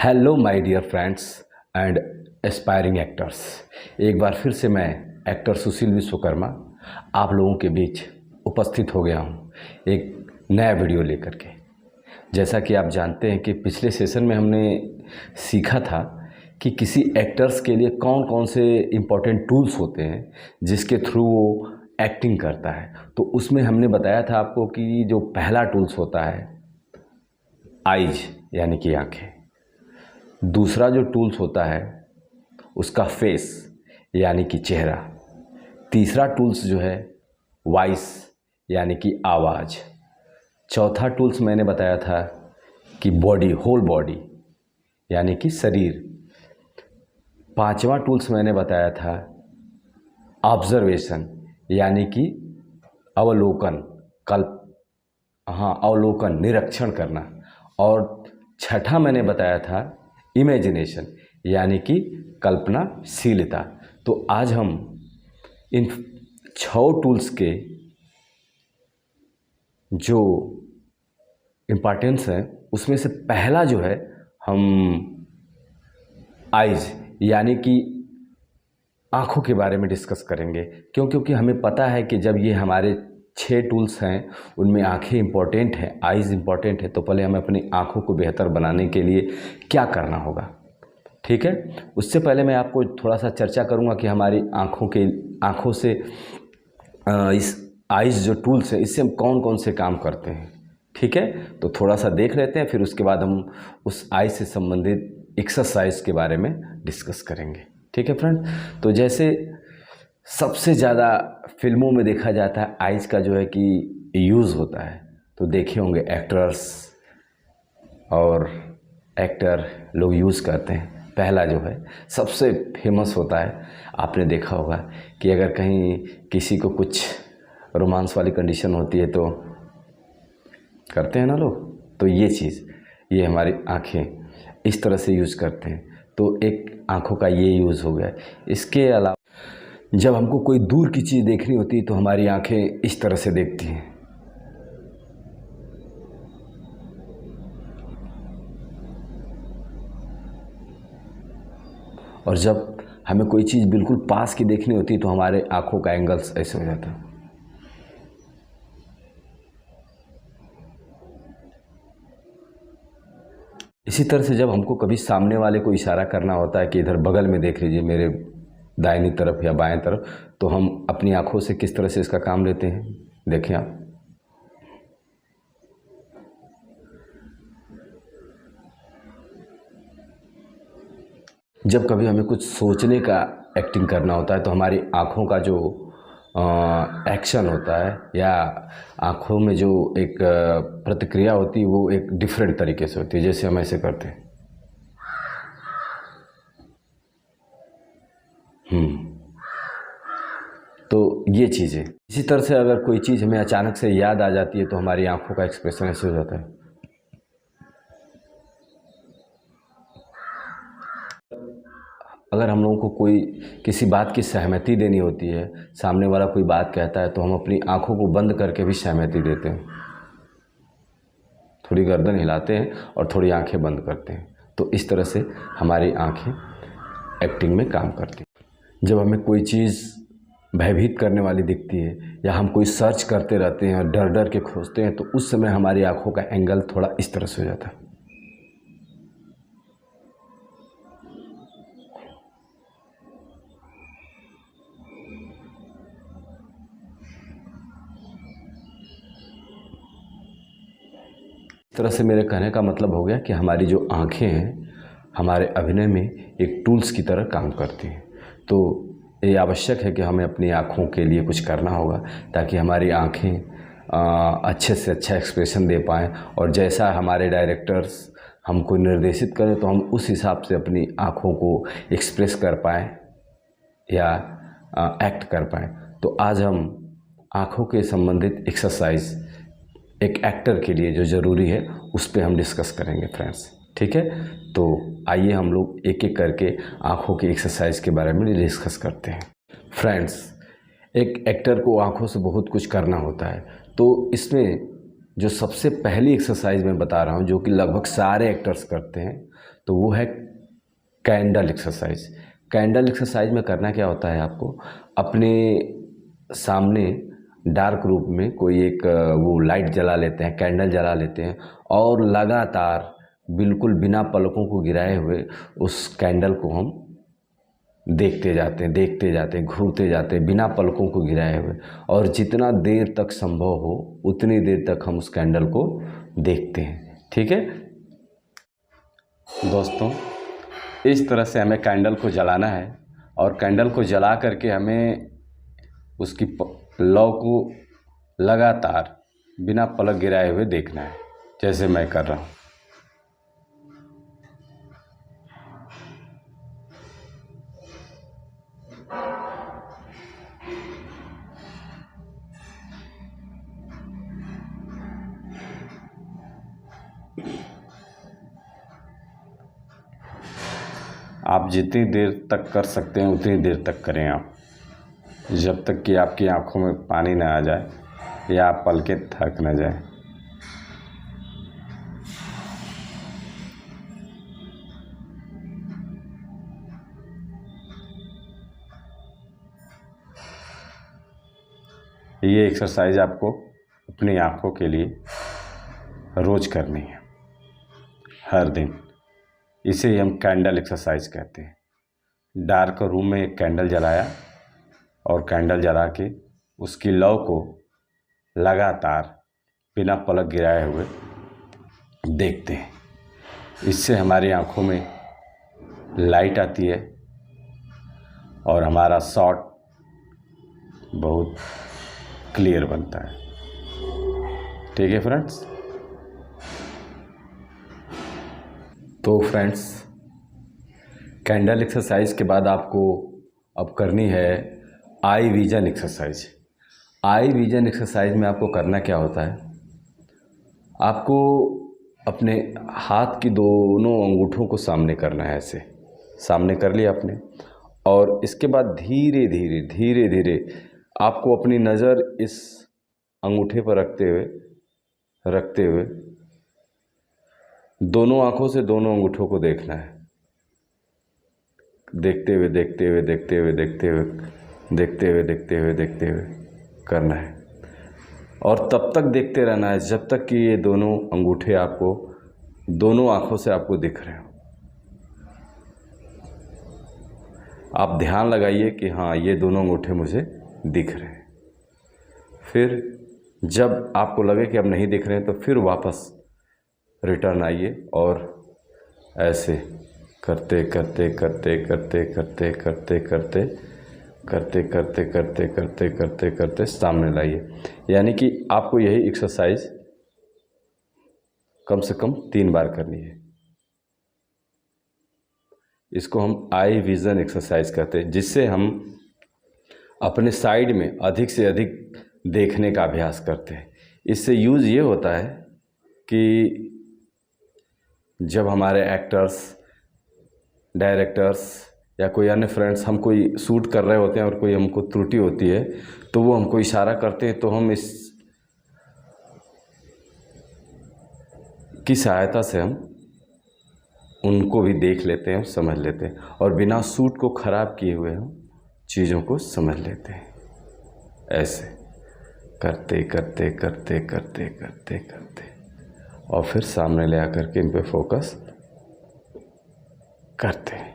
Hello my dear friends and aspiring actors. एक बार फिर से मैं एक्टर सुशील विश्वकर्मा आप लोगों के बीच उपस्थित हो गया हूँ एक नया वीडियो लेकर के। जैसा कि आप जानते हैं कि पिछले सेशन में हमने सीखा था कि किसी एक्टर्स के लिए कौन कौन से इम्पोर्टेंट टूल्स होते हैं जिसके थ्रू वो एक्टिंग करता है। तो उसमें हमने बताया था आपको कि जो पहला टूल्स होता है आइज यानी कि आँखें, दूसरा जो टूल्स होता है उसका फेस यानी कि चेहरा, तीसरा टूल्स जो है वॉइस यानी कि आवाज़, चौथा टूल्स मैंने बताया था कि बॉडी, होल बॉडी यानी कि शरीर, पांचवा टूल्स मैंने बताया था ऑब्जर्वेशन यानी कि अवलोकन, अवलोकन, निरीक्षण करना, और छठा मैंने बताया था इमेजिनेशन यानी कि कल्पनाशीलता। तो आज हम इन 6 टूल्स के जो इम्पॉर्टेंस है उसमें से पहला जो है हम आइज यानी कि आँखों के बारे में डिस्कस करेंगे। क्योंकि हमें पता है कि जब ये हमारे 6 टूल्स हैं उनमें आँखें इम्पोर्टेंट हैं, आइज़ इम्पोर्टेंट है, तो पहले हमें अपनी आँखों को बेहतर बनाने के लिए क्या करना होगा। ठीक है, उससे पहले मैं आपको थोड़ा सा चर्चा करूँगा कि हमारी आँखों से इस आइज़ जो टूल्स हैं इससे हम कौन कौन से काम करते हैं। ठीक है, तो थोड़ा सा देख लेते हैं, फिर उसके बाद हम उस आइज़ से संबंधित एक्सरसाइज के बारे में डिस्कस करेंगे। ठीक है फ्रेंड, तो जैसे सबसे ज़्यादा फिल्मों में देखा जाता है आइज़ का जो है कि यूज़ होता है, तो देखे होंगे एक्टर्स और एक्टर लोग यूज़ करते हैं। पहला जो है सबसे फेमस होता है, आपने देखा होगा कि अगर कहीं किसी को कुछ रोमांस वाली कंडीशन होती है तो करते हैं ना लोग, तो ये चीज़, ये हमारी आँखें इस तरह से यूज़ करते हैं। तो एक आँखों का ये यूज़ हो गया। इसके अलावा जब हमको कोई दूर की चीज़ देखनी होती है तो हमारी आँखें इस तरह से देखती हैं। और जब हमें कोई चीज़ बिल्कुल पास की देखनी होती है तो हमारे आँखों का एंगल्स ऐसे हो जाता है। इसी तरह से जब हमको कभी सामने वाले को इशारा करना होता है कि इधर बगल में देख लीजिए, मेरे दाहिनी तरफ या बाएं तरफ, तो हम अपनी आँखों से किस तरह से इसका काम लेते हैं, देखें आप। जब कभी हमें कुछ सोचने का एक्टिंग करना होता है तो हमारी आँखों का जो एक्शन होता है या आँखों में जो एक प्रतिक्रिया होती है वो एक डिफरेंट तरीके से होती है। जैसे हम ऐसे करते हैं, तो ये चीज़ें। इसी तरह से अगर कोई चीज़ हमें अचानक से याद आ जाती है तो हमारी आँखों का एक्सप्रेशन ऐसे हो जाता है। अगर हम लोगों को कोई किसी बात की सहमति देनी होती है, सामने वाला कोई बात कहता है, तो हम अपनी आँखों को बंद करके भी सहमति देते हैं। थोड़ी गर्दन हिलाते हैं और थोड़ी आँखें बंद करते हैं। तो इस तरह से हमारी आँखें एक्टिंग में काम करती हैं। जब हमें कोई चीज़ भयभीत करने वाली दिखती है या हम कोई सर्च करते रहते हैं और डर डर के खोजते हैं, तो उस समय हमारी आँखों का एंगल थोड़ा इस तरह से हो जाता है। इस तरह से मेरे कहने का मतलब हो गया कि हमारी जो आँखें हैं हमारे अभिनय में एक टूल्स की तरह काम करती हैं। तो ये आवश्यक है कि हमें अपनी आँखों के लिए कुछ करना होगा ताकि हमारी आँखें अच्छे से अच्छा एक्सप्रेशन दे पाएँ, और जैसा हमारे डायरेक्टर्स हमको निर्देशित करें तो हम उस हिसाब से अपनी आँखों को एक्सप्रेस कर पाएँ या एक्ट कर पाएँ। तो आज हम आँखों के संबंधित एक्सरसाइज एक एक्टर के लिए जो ज़रूरी है उस पे हम डिस्कस करेंगे फ्रेंड्स। ठीक है, तो आइए हम लोग एक एक करके आँखों की एक्सरसाइज के बारे में डिस्कस करते हैं। फ्रेंड्स, एक एक्टर को आँखों से बहुत कुछ करना होता है, तो इसमें जो सबसे पहली एक्सरसाइज मैं बता रहा हूँ जो कि लगभग सारे एक्टर्स करते हैं, तो वो है कैंडल एक्सरसाइज। कैंडल एक्सरसाइज में करना क्या होता है, आपको अपने सामने डार्क रूम में कोई एक वो लाइट जला लेते हैं, कैंडल जला लेते हैं और लगातार बिल्कुल बिना पलकों को गिराए हुए उस कैंडल को हम देखते जाते हैं, घूरते जाते हैं बिना पलकों को गिराए हुए, और जितना देर तक संभव हो उतनी देर तक हम उस कैंडल को देखते हैं। ठीक है दोस्तों, इस तरह से हमें कैंडल को जलाना है और कैंडल को जला करके हमें उसकी लौ को लगातार बिना पलक गिराए हुए देखना है, जैसे मैं कर रहा हूँ। आप जितनी देर तक कर सकते हैं उतनी देर तक करें आप, जब तक कि आपकी आंखों में पानी ना आ जाए या आप पलकें थक न जाए। ये एक्सरसाइज आपको अपनी आंखों के लिए रोज़ करनी है, हर दिन। इसे ही हम कैंडल एक्सरसाइज कहते हैं। डार्क रूम में एक कैंडल जलाया और कैंडल जला के उसकी लौ को लगातार बिना पलक गिराए हुए देखते हैं। इससे हमारी आंखों में लाइट आती है और हमारा शॉट बहुत क्लियर बनता है। ठीक है फ्रेंड्स। तो फ्रेंड्स, कैंडल एक्सरसाइज के बाद आपको अब करनी है eye vision exercise. Eye vision exercise में आपको करना क्या होता है, आपको अपने हाथ की दोनों अंगूठों को सामने करना है। ऐसे सामने कर लिया आपने, और इसके बाद धीरे धीरे आपको अपनी नज़र इस अंगूठे पर रखते हुए दोनों आँखों से दोनों अंगूठों को देखना है। देखते हुए करना है, और तब तक देखते रहना है जब तक कि ये दोनों अंगूठे आपको दोनों आँखों से आपको दिख रहे हो। आप ध्यान लगाइए कि हाँ, ये दोनों अंगूठे मुझे दिख रहे हैं। फिर जब आपको लगे कि अब नहीं दिख रहे हैं तो फिर वापस रिटर्न आइए और ऐसे करते सामने लाइए। यानी कि आपको यही एक्सरसाइज कम से कम 3 बार करनी है। इसको हम आई विज़न एक्सरसाइज कहते हैं, जिससे हम अपने साइड में अधिक से अधिक देखने का अभ्यास करते हैं। इससे यूज़ ये होता है कि जब हमारे एक्टर्स, डायरेक्टर्स या कोई अन्य फ्रेंड्स हम कोई शूट कर रहे होते हैं और कोई हमको त्रुटि होती है तो वो हमको इशारा करते हैं, तो हम इस की सहायता से हम उनको भी देख लेते हैं, समझ लेते हैं, और बिना शूट को ख़राब किए हुए हम चीज़ों को समझ लेते हैं। ऐसे करते और फिर सामने ले आकर के इन पे फोकस करते हैं।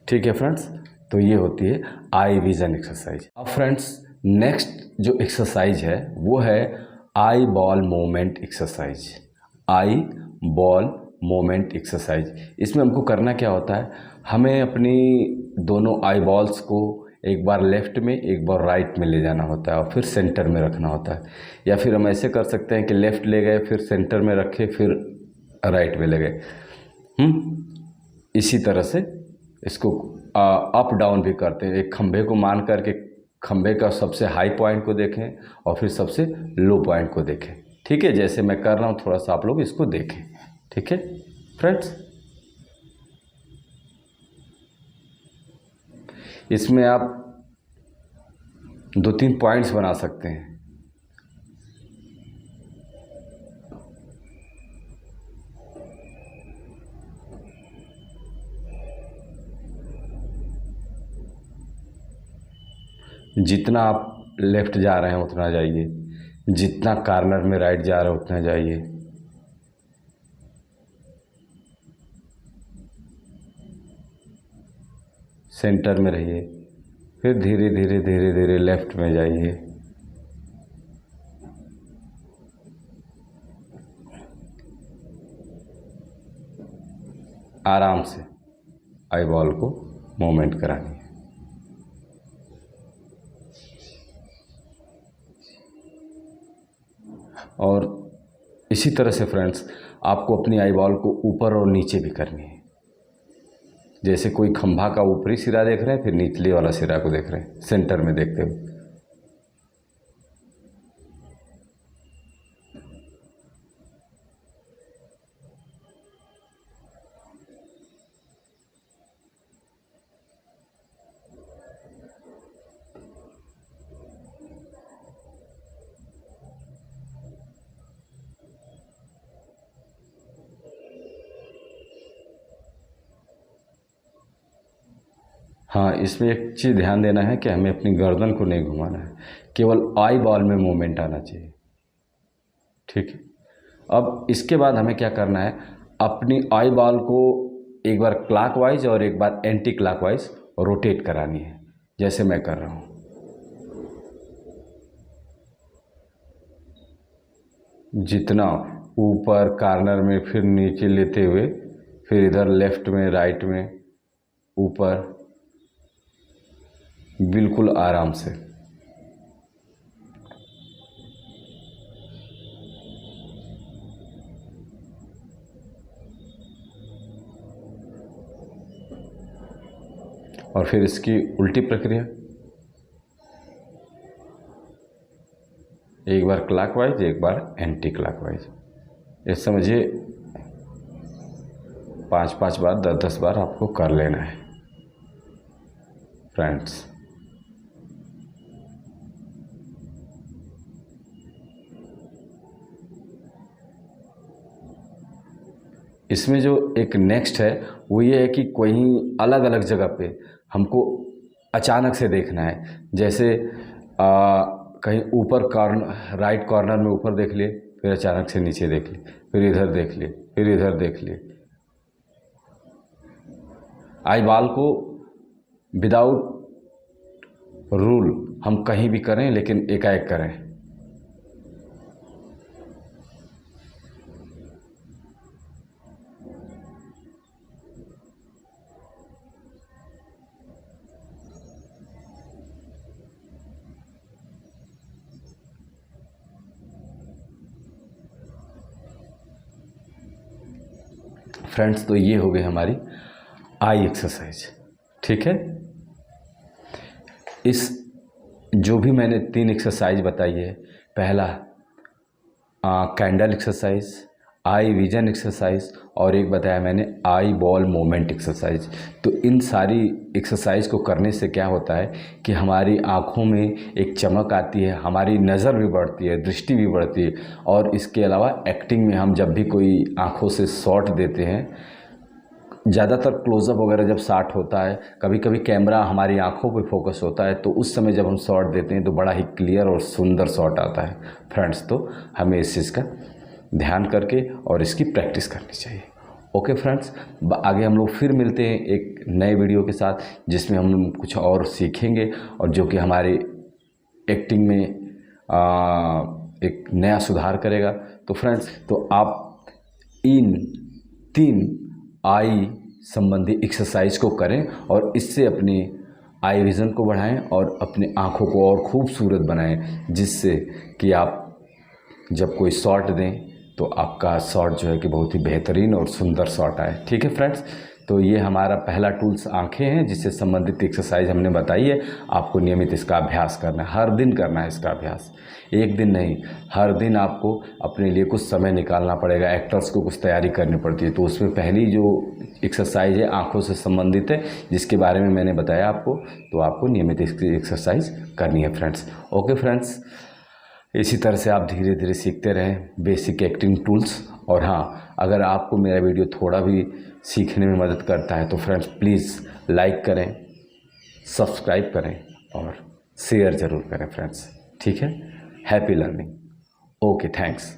ठीक है फ्रेंड्स, तो ये होती है आई विज़न एक्सरसाइज। अब फ्रेंड्स, नेक्स्ट जो एक्सरसाइज है वो है eye ball moment exercise. Eye ball moment exercise, इसमें हमको करना क्या होता है, हमें अपनी दोनों आई बॉल्स को एक बार लेफ़्ट में एक बार राइट में ले जाना होता है और फिर सेंटर में रखना होता है। या फिर हम ऐसे कर सकते हैं कि लेफ़्ट ले गए, फिर सेंटर में रखे, फिर राइट में ले गए। इसी तरह से इसको अप डाउन भी करते हैं। एक खंभे को मान करके खंभे का सबसे हाई पॉइंट को देखें और फिर सबसे लो पॉइंट को देखें। ठीक है, जैसे मैं कर रहा हूँ थोड़ा सा आप लोग इसको देखें। ठीक है फ्रेंड्स, इसमें आप 2-3 पॉइंट्स बना सकते हैं। जितना आप लेफ़्ट जा रहे हैं उतना जाइए, जितना कॉर्नर में राइट जा रहे हैं उतना जाइए। सेंटर में रहिए, फिर धीरे धीरे धीरे धीरे लेफ़्ट में जाइए। आराम से आई बॉल को मूवमेंट करानी है। और इसी तरह से फ्रेंड्स आपको अपनी आई बॉल को ऊपर और नीचे भी करनी है। जैसे कोई खंभा का ऊपरी सिरा देख रहे हैं, फिर निचले वाला सिरा को देख रहे हैं, सेंटर में देखते हुए। हाँ, इसमें एक चीज़ ध्यान देना है कि हमें अपनी गर्दन को नहीं घुमाना है, केवल आई बॉल में मूवमेंट आना चाहिए। ठीक है। अब इसके बाद हमें क्या करना है, अपनी आई बॉल को एक बार क्लॉकवाइज और एक बार एंटी क्लॉकवाइज रोटेट करानी है, जैसे मैं कर रहा हूँ। जितना ऊपर कॉर्नर में, फिर नीचे लेते हुए, फिर इधर लेफ्ट में, राइट में, ऊपर, बिल्कुल आराम से। और फिर इसकी उल्टी प्रक्रिया, एक बार क्लॉकवाइज, एक बार एंटी क्लॉकवाइज। ये समझिए 5-5 बार, 10-10 बार आपको कर लेना है फ्रेंड्स। इसमें जो एक नेक्स्ट है वो ये है कि कहीं अलग अलग जगह पे हमको अचानक से देखना है। जैसे कहीं ऊपर कॉर्नर, राइट कॉर्नर में ऊपर देख लिए, फिर अचानक से नीचे देख लिए, फिर इधर देख लिए, फिर इधर देख लिए। आई बॉल को विदाउट रूल हम कहीं भी करें, लेकिन एकाएक करें। फ्रेंड्स, तो ये हो गई हमारी आई एक्सरसाइज। ठीक है। इस जो भी मैंने 3 एक्सरसाइज बताई है, पहला candle exercise, eye vision exercise, और एक बताया मैंने आई बॉल मोमेंट एक्सरसाइज। तो इन सारी एक्सरसाइज को करने से क्या होता है कि हमारी आँखों में एक चमक आती है, हमारी नज़र भी बढ़ती है, दृष्टि भी बढ़ती है। और इसके अलावा एक्टिंग में हम जब भी कोई आँखों से शॉट देते हैं, ज़्यादातर क्लोज़अप वगैरह जब शॉट होता है, कभी कभी कैमरा हमारी आंखों पे फोकस होता है, तो उस समय जब हम शॉट देते हैं तो बड़ा ही क्लियर और सुंदर शॉट आता है फ्रेंड्स। तो हमें इस चीज़ का ध्यान करके और इसकी प्रैक्टिस करनी चाहिए। ओके फ्रेंड्स, आगे हम लोग फिर मिलते हैं एक नए वीडियो के साथ, जिसमें हम कुछ और सीखेंगे और जो कि हमारी एक्टिंग में एक नया सुधार करेगा। तो फ्रेंड्स, तो आप इन 3 आई संबंधी एक्सरसाइज को करें और इससे अपनी आई विज़न को बढ़ाएं और अपनी आँखों को और खूबसूरत बनाएं, जिससे कि आप जब कोई शॉट दें तो आपका शॉट जो है कि बहुत ही बेहतरीन और सुंदर शॉट आए। ठीक है फ्रेंड्स, तो ये हमारा पहला टूल्स आँखें हैं, जिससे संबंधित एक्सरसाइज हमने बताई है। आपको नियमित इसका अभ्यास करना है, हर दिन करना है इसका अभ्यास, एक दिन नहीं, हर दिन आपको अपने लिए कुछ समय निकालना पड़ेगा। एक्टर्स को कुछ तैयारी करनी पड़ती है, तो उसमें पहली जो एक्सरसाइज है आँखों से संबंधित है, जिसके बारे में मैंने बताया आपको, तो आपको नियमित इसकी एक्सरसाइज करनी है फ्रेंड्स। ओके फ्रेंड्स, इसी तरह से आप धीरे धीरे सीखते रहें बेसिक एक्टिंग टूल्स। और हाँ, अगर आपको मेरा वीडियो थोड़ा भी सीखने में मदद करता है तो फ्रेंड्स प्लीज़ लाइक करें, सब्सक्राइब करें और शेयर ज़रूर करें फ्रेंड्स। ठीक है, हैप्पी लर्निंग। Okay, thanks.